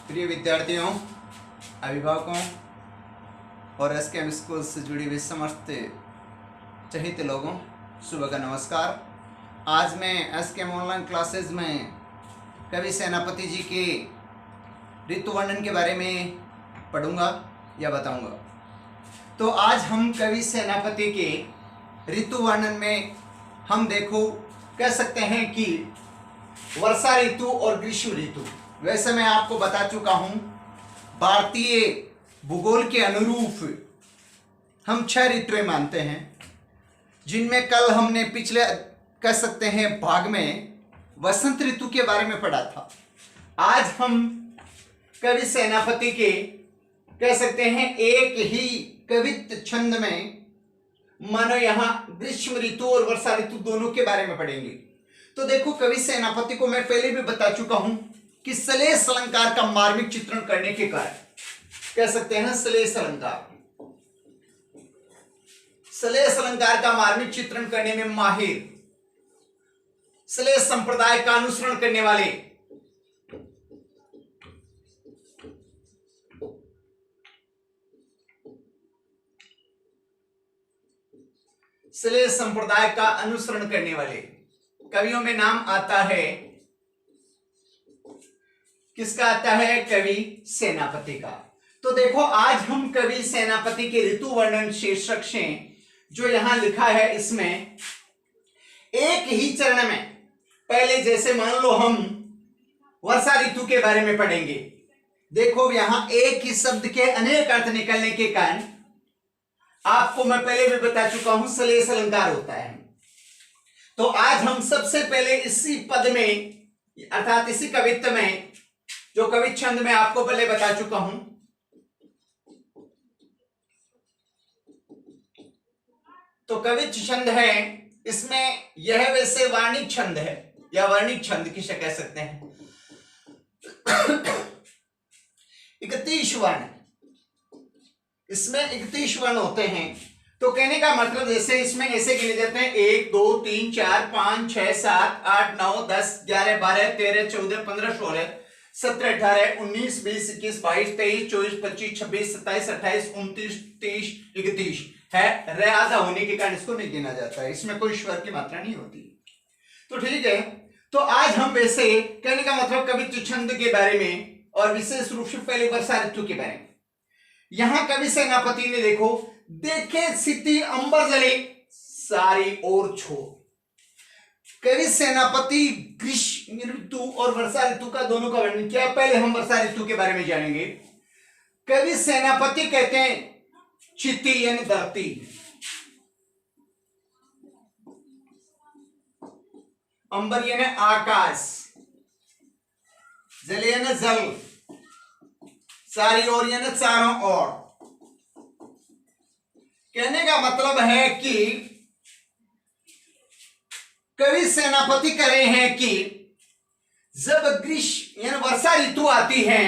प्रिय विद्यार्थियों, अभिभावकों और एसकेएम स्कूल से जुड़ी हुई समस्त चहित लोगों, सुबह का नमस्कार। आज मैं एसकेएम ऑनलाइन क्लासेज में कवि सेनापति जी के ऋतु वर्णन के बारे में पढ़ूंगा या बताऊंगा। तो आज हम कवि सेनापति के ऋतु वर्णन में हम कह सकते हैं कि वर्षा ऋतु और ग्रीष्म ऋतु। वैसे मैं आपको बता चुका हूं, भारतीय भूगोल के अनुरूप हम 6 ऋतुएं मानते हैं, जिनमें कल हमने पिछले कह सकते हैं भाग में वसंत ऋतु के बारे में पढ़ा था। आज हम कवि सेनापति के कह सकते हैं एक ही कवित्व छंद में मानो यहां ग्रीष्म ऋतु और वर्षा ऋतु दोनों के बारे में पढ़ेंगे। तो देखो, कवि सेनापति को मैं पहले भी बता चुका हूं कि श्लेष अलंकार का मार्मिक चित्रण करने के कारण कह सकते हैं श्लेष अलंकार का मार्मिक चित्रण करने में माहिर, श्लेष संप्रदाय का अनुसरण करने वाले श्लेष संप्रदाय का अनुसरण करने वाले कवियों में नाम आता है, किसका आता है? कवि सेनापति का। तो देखो, आज हम कवि सेनापति के ऋतु वर्णन शीर्षक से जो यहां लिखा है, इसमें एक ही चरण में पहले जैसे मान लो हम वर्षा ऋतु के बारे में पढ़ेंगे। देखो, यहां एक ही शब्द के अनेक अर्थ निकलने के कारण आपको मैं पहले भी बता चुका हूं श्लेष अलंकार होता है। तो आज हम सबसे पहले इसी पद में अर्थात इसी कवित्व में जो कवि छंद में आपको पहले बता चुका हूं, तो कवि छंद है, इसमें यह वैसे वार्णिक छंद है या वर्णिक छंद किसे कह सकते हैं। 31 वर्ण, इसमें 31 वर्ण होते हैं। तो कहने का मतलब जैसे इसमें ऐसे गिने जाते हैं 1 2 3 4 5 6 7 8 9 10 11 12 13 14 15 16 17 18 19 20 21 22 23 24 25 26 27 28 29 30 31 है। रे आधा होने के कारण इसको नहीं गिना जाता है, इसमें कोई स्वर की मात्रा नहीं होती। तो ठीक है, तो आज हम वैसे कहने का मतलब कवित्व छंद के बारे में और विशेष रूप से पहले वर्षा ऋतु के बारे में। यहां कवि सेनापति ने देखे स्थिति अंबर जले सारी ओर छोड़। कवि सेनापति ग्रीष्म ऋतु और वर्षा ऋतु का दोनों का वर्णन किया। पहले हम वर्षा ऋतु के बारे में जानेंगे। कवि सेनापति कहते हैं चिति यानी धरती, अंबर यानी आकाश, जल यानी जल, सारी ओर यानी चारों ओर। कहने का मतलब है कि कवि सेनापति कह रहे हैं कि जब ग्रीष्म यानी वर्षा ऋतु आती है,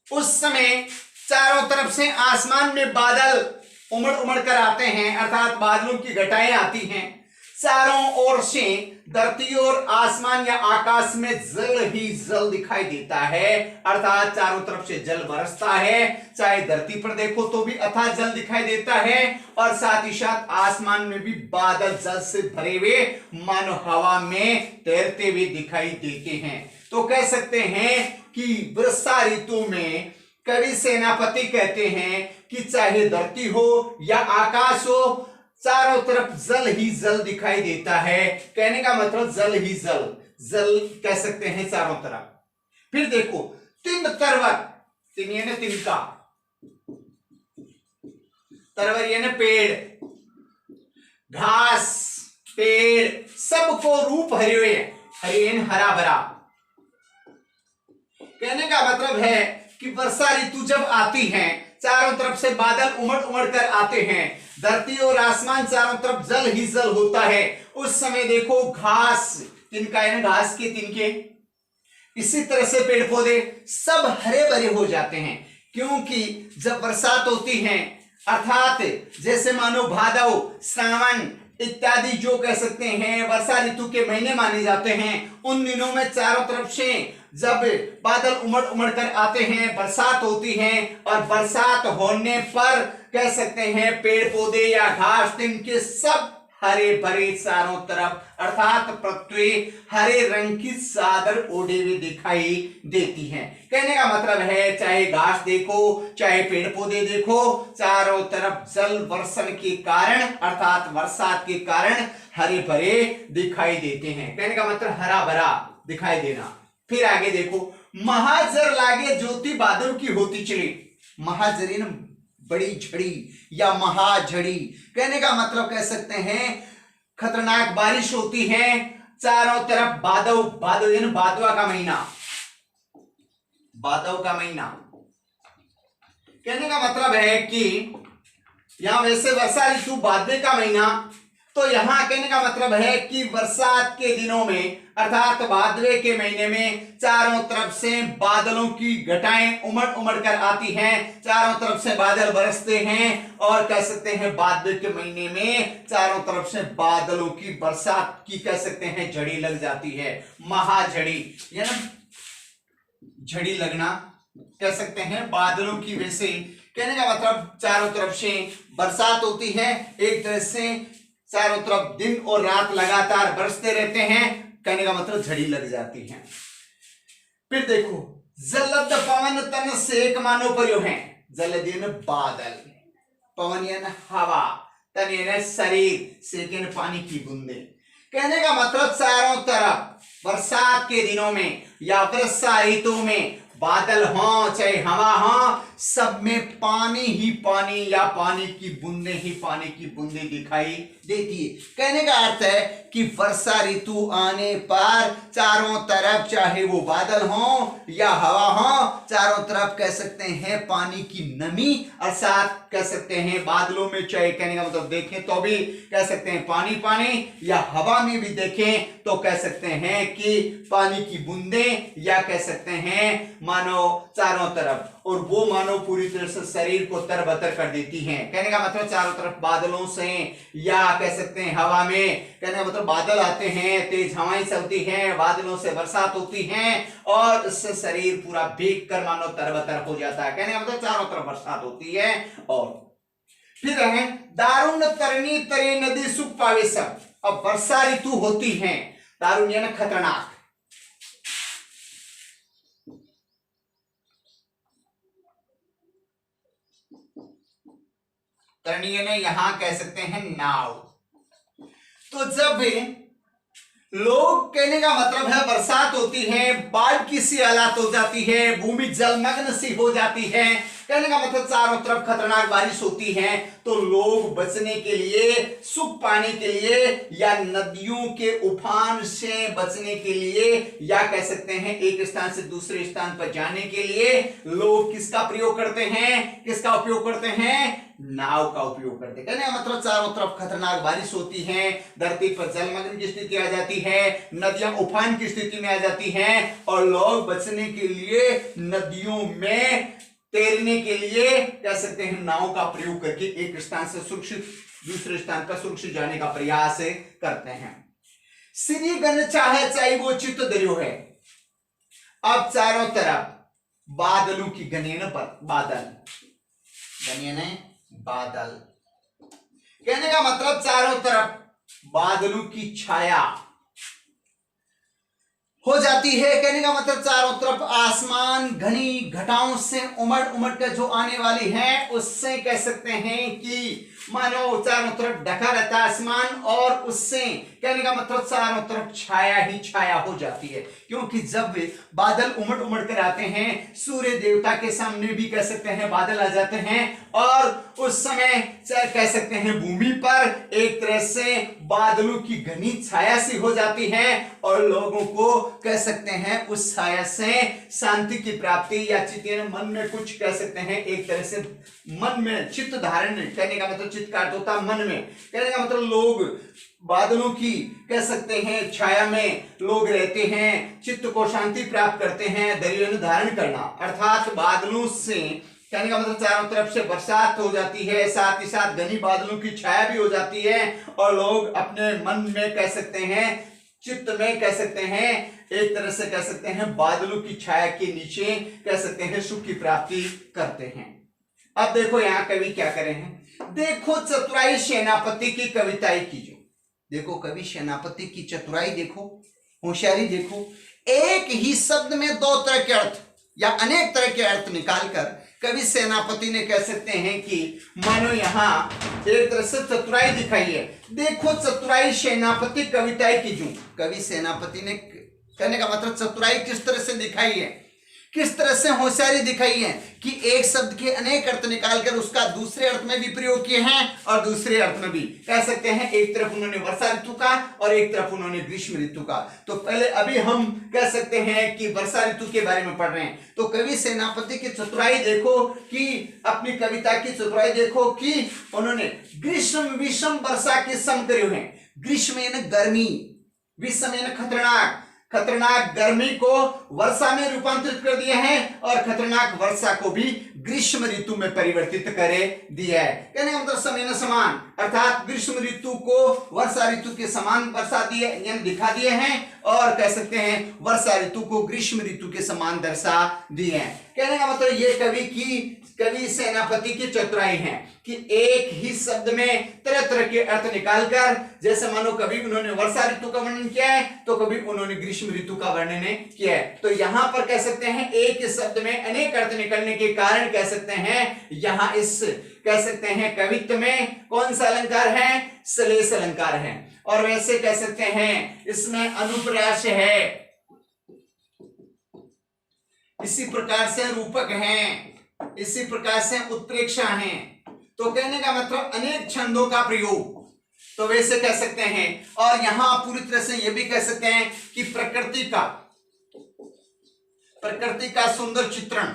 उस समय चारों तरफ से आसमान में बादल उमड़ उमड़ कर आते हैं, अर्थात बादलों की घटाएं आती हैं। चारों ओर से धरती और आसमान या आकाश में जल ही जल दिखाई देता है, अर्थात चारों तरफ से जल बरसता है। चाहे धरती पर देखो तो भी अथाह जल दिखाई देता है, और साथ ही साथ आसमान में भी बादल जल से भरे हुए मानो हवा में तैरते हुए दिखाई देते हैं। तो कह सकते हैं कि वर्षा ऋतु में कवि सेनापति कहते हैं कि चाहे धरती हो या आकाश हो, चारों तरफ जल ही जल दिखाई देता है। कहने का मतलब जल ही जल, जल कह सकते हैं चारों तरफ। फिर देखो, तीन तरवर, तीन यानी तिनका, तरवर यानी पेड़, घास, पेड़, सबको रूप हरे हुए, हरियन हरा भरा। कहने का मतलब है कि वर्षा ऋतु जब आती है, चारों तरफ से बादल उमड़ उमड़ कर आते हैं, धरती और आसमान चारों तरफ जल ही जल होता है। उस समय देखो घास, तिनका यानी घास के तिनके, इसी तरह से पेड़ पौधे सब हरे भरे हो जाते हैं, क्योंकि जब बरसात होती है, अर्थात जैसे मानो भादव, श्रावण, इत्यादि जो कह सकते हैं वर्षा ऋतु के महीने माने जाते हैं, उन दिनों में चारों तरफ से जब बादल उमड़ उमड़ कर आते हैं, बरसात होती है, और बरसात होने पर कह सकते हैं पेड़ पौधे या घास तिनके सब हरे भरे चारों तरफ, अर्थात पृथ्वी हरे रंग की चादर ओढ़े हुए दिखाई देती है। कहने का मतलब है चाहे घास देखो चाहे पेड़ पौधे देखो, चारों तरफ जल वर्षण के कारण अर्थात बरसात के कारण हरे भरे दिखाई देते हैं। कहने का मतलब हरा भरा दिखाई देना। फिर आगे देखो, महाजर लागे ज्योति बादल की होती चली। महाजरीन बड़ी झड़ी या महाझड़ी, कहने का मतलब कह सकते हैं खतरनाक बारिश होती है, चारों तरफ बादल, बादल यानी भादवा का महीना, भादव का महीना। कहने का मतलब है कि यहां वैसे वर्षा ऋतु भादवे का महीना, तो यहां कहने का मतलब है कि बरसात के दिनों में अर्थात भादवे के महीने में चारों तरफ से बादलों की घटाएं उमड़ उमड़ कर आती हैं, चारों तरफ से बादल बरसते हैं, और कह सकते हैं भादवे के महीने में चारों तरफ से बादलों की बरसात की कह सकते हैं झड़ी लग जाती है। महाझड़ी यानी झड़ी लगना कह सकते हैं बादलों की वजह से। कहने का मतलब चारों तरफ से बरसात होती है, एक तरह से चारों तरफ दिन और रात लगातार बरसते रहते हैं, कहने का मतलब झड़ी लग जाती है। फिर देखो, जलद पवन तन सेक मानो पर्यो है। जलद यानी बादल, पवन यानी हवा, तन यानी शरीर, सेक यानी पानी की बूंदे। कहने का मतलब चारों तरफ बरसात के दिनों में या वर्षा ऋतु में बादल हो चाहे हवा हो, सब में पानी ही पानी या पानी की बूंदे ही पानी की बूंदे दिखाई देती है। कहने का अर्थ है कि वर्षा ऋतु आने पर चारों तरफ चाहे वो बादल हो या हवा हो, चारों तरफ कह सकते हैं पानी की नमी, अर्थात कह सकते हैं बादलों में चाहे कहने का मतलब देखें तो भी कह सकते हैं पानी पानी, या हवा में भी देखें तो कह सकते हैं कि पानी की बूंदे, या कह सकते हैं मानो चारों तरफ, और वो मानो पूरी तरह से शरीर को तरबतर कर देती हैं। कहने का मतलब चारों तरफ बादलों से या कह सकते हैं हवा में, कहने का मतलब बादल आते हैं, तेज हवाएं चलती हैं, बादलों से बरसात होती है, और इससे शरीर पूरा भीग कर मानो तरबतर हो जाता है। कहने का मतलब चारों तरफ बरसात होती है। और फिर है दारुण तरनी तरे नदी सुख पावे सब। अब वर्षा ऋतु होती है, दारुण यानी खतरनाक, तरणीय ने यहां कह सकते हैं नाव। तो जब लोग, कहने का मतलब है बरसात होती है, बाढ़ की सी हालात हो जाती है, भूमि जलमग्न सी हो जाती है, कहने का मतलब चारों तरफ खतरनाक बारिश होती है, तो लोग बचने के लिए, सुख पाने के लिए, या नदियों के उफान से बचने के लिए, या कह सकते हैं एक स्थान से दूसरे स्थान पर जाने के लिए लोग किसका प्रयोग करते हैं, किसका उपयोग करते हैं, नाव का उपयोग करते हैं। कहने का मतलब चारों तरफ खतरनाक बारिश होती है, धरती पर जलमग्न की स्थिति आ जाती है, नदियां उफान की स्थिति में आ जाती हैं, और लोग बचने के लिए नदियों में तैरने के लिए कह सकते हैं नाव का प्रयोग करके एक स्थान से सुरक्षित दूसरे स्थान पर सुरक्षित जाने का प्रयास करते हैं। श्री गण चाहे चाहे वो चित्त दरियो है। अब चारों तरफ बादलों की गणेन पर बादल, गणेन बादल, कहने का मतलब चारों तरफ बादलों की छाया हो जाती है। कहने का मतलब चारों तरफ आसमान घनी घटाओं से उमड़ उमड़ कर जो आने वाली है, उससे कह सकते हैं कि मानो चारों तरफ ढका रहता है आसमान, और उससे कहने का मतलब चारों तरफ छाया ही छाया हो जाती है। क्योंकि जब बादल उमड़ उमड़ कर आते हैं, सूर्य देवता के सामने भी कह सकते हैं बादल आ जाते हैं, और उस समय कह सकते हैं भूमि पर एक तरह से बादलों की घनी छाया सी हो जाती है, और लोगों को कह सकते हैं उस छाया से शांति की प्राप्ति या चित्त मन में कुछ कह सकते हैं एक तरह से मन में चित्त धारण, कहने का मतलब चित्त का अर्थ होता है मन में, कहने का मतलब लोग बादलों की कह सकते हैं छाया में लोग रहते हैं, चित्त को शांति प्राप्त करते हैं। दरियो धारण करना अर्थात बादलों से कहने का मतलब चारों तरफ से बरसात हो जाती है, साथ ही साथ घनी बादलों की छाया भी हो जाती है और लोग अपने मन में कह सकते हैं, चित्त में कह सकते हैं, एक तरह से कह सकते हैं बादलों की छाया के नीचे कह सकते हैं सुख की प्राप्ति करते हैं। अब देखो यहाँ कवि क्या करे हैं, देखो चतुराई सेनापति की कविताई कीजिए। देखो कवि सेनापति की चतुराई देखो, होशियारी देखो, एक ही शब्द में दो तरह के अर्थ या अनेक तरह के अर्थ निकालकर कवि सेनापति ने कह सकते हैं कि मानो यहाँ एक तरह से चतुराई दिखाई है। देखो चतुराई सेनापति कविताई कीजूं, कवि सेनापति ने कहने का मतलब चतुराई किस तरह से दिखाई है, किस तरह से होशियारी दिखाई है कि एक शब्द के अनेक अर्थ निकालकर उसका दूसरे अर्थ में भी प्रयोग किए हैं और दूसरे अर्थ में भी कह सकते हैं। एक तरफ उन्होंने वर्षा ऋतु का और एक तरफ उन्होंने ग्रीष्म ऋतु का। तो पहले अभी हम कह सकते हैं कि वर्षा ऋतु के बारे में पढ़ रहे हैं, तो कवि सेनापति की चतुराई देखो कि अपनी कविता की चतुराई देखो कि उन्होंने ग्रीष्म विषम वर्षा के सम करे हैं। ग्रीष्म यानी गर्मी, विषम यानी खतरनाक, खतरनाक गर्मी को वर्षा में रूपांतरित कर दिए हैं और खतरनाक वर्षा को भी ग्रीष्म ऋतु में परिवर्तित करे दिया है। कहने का मतलब समय न समान, अर्थात ग्रीष्म ऋतु को वर्षा ऋतु के समान वर्षा दिए यानी दिखा दिए हैं और कह सकते हैं वर्षा ऋतु को ग्रीष्म ऋतु के समान दर्शा दिए हैं। कहने का मतलब ये कवि सेनापति की चतुराई है कि एक ही शब्द में तरह तरह के अर्थ निकालकर, जैसे मानो कभी उन्होंने वर्षा ऋतु का वर्णन किया है तो कभी उन्होंने ग्रीष्म ऋतु का वर्णन किया है। तो यहाँ पर कह सकते हैं एक ही शब्द में अनेक अर्थ निकलने के कारण कह सकते हैं यहाँ इस कह सकते हैं कवित्व में कौन सा अलंकार है, श्लेष अलंकार है। और वैसे कह सकते हैं इसमें अनुप्रास है, इसी प्रकार से रूपक हैं, इसी प्रकार से उत्प्रेक्षा हैं। तो कहने का मतलब अनेक छंदों का प्रयोग, तो वैसे कह सकते हैं। और यहां पूरी तरह से यह भी कह सकते हैं कि प्रकृति का सुंदर चित्रण,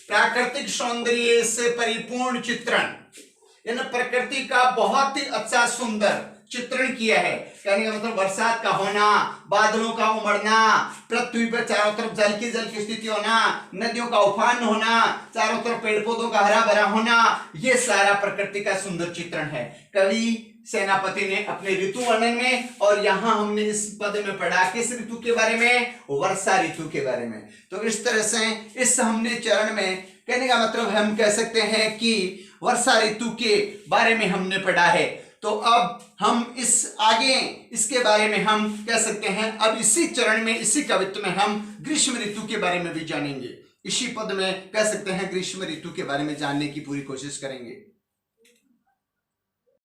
प्राकृतिक सौंदर्य से परिपूर्ण चित्रण, यानी प्रकृति का बहुत ही अच्छा सुंदर चित्रण किया है। कहने का मतलब बरसात का होना, बादलों का उमड़ना, पृथ्वी पर चारों तरफ जल की स्थिति होना, नदियों का उफान होना, चारों तरफ पेड़ पौधों का हरा भरा होना, ये सारा प्रकृति का सुंदर चित्रण है कवि सेनापति ने अपने ऋतु वर्णन में। और यहाँ हमने इस पद में पढ़ा किस ऋतु के बारे में, वर्षा ऋतु के बारे में। तो इस तरह से इस हमने चरण में कहने का मतलब हम कह सकते हैं कि वर्षा ऋतु के बारे में हमने पढ़ा है। तो अब हम इसके बारे में हम कह सकते हैं, अब इसी चरण में इसी कवित्व में हम ग्रीष्म ऋतु के बारे में भी जानेंगे। इसी पद में कह सकते हैं ग्रीष्म ऋतु के बारे में जानने की पूरी कोशिश करेंगे।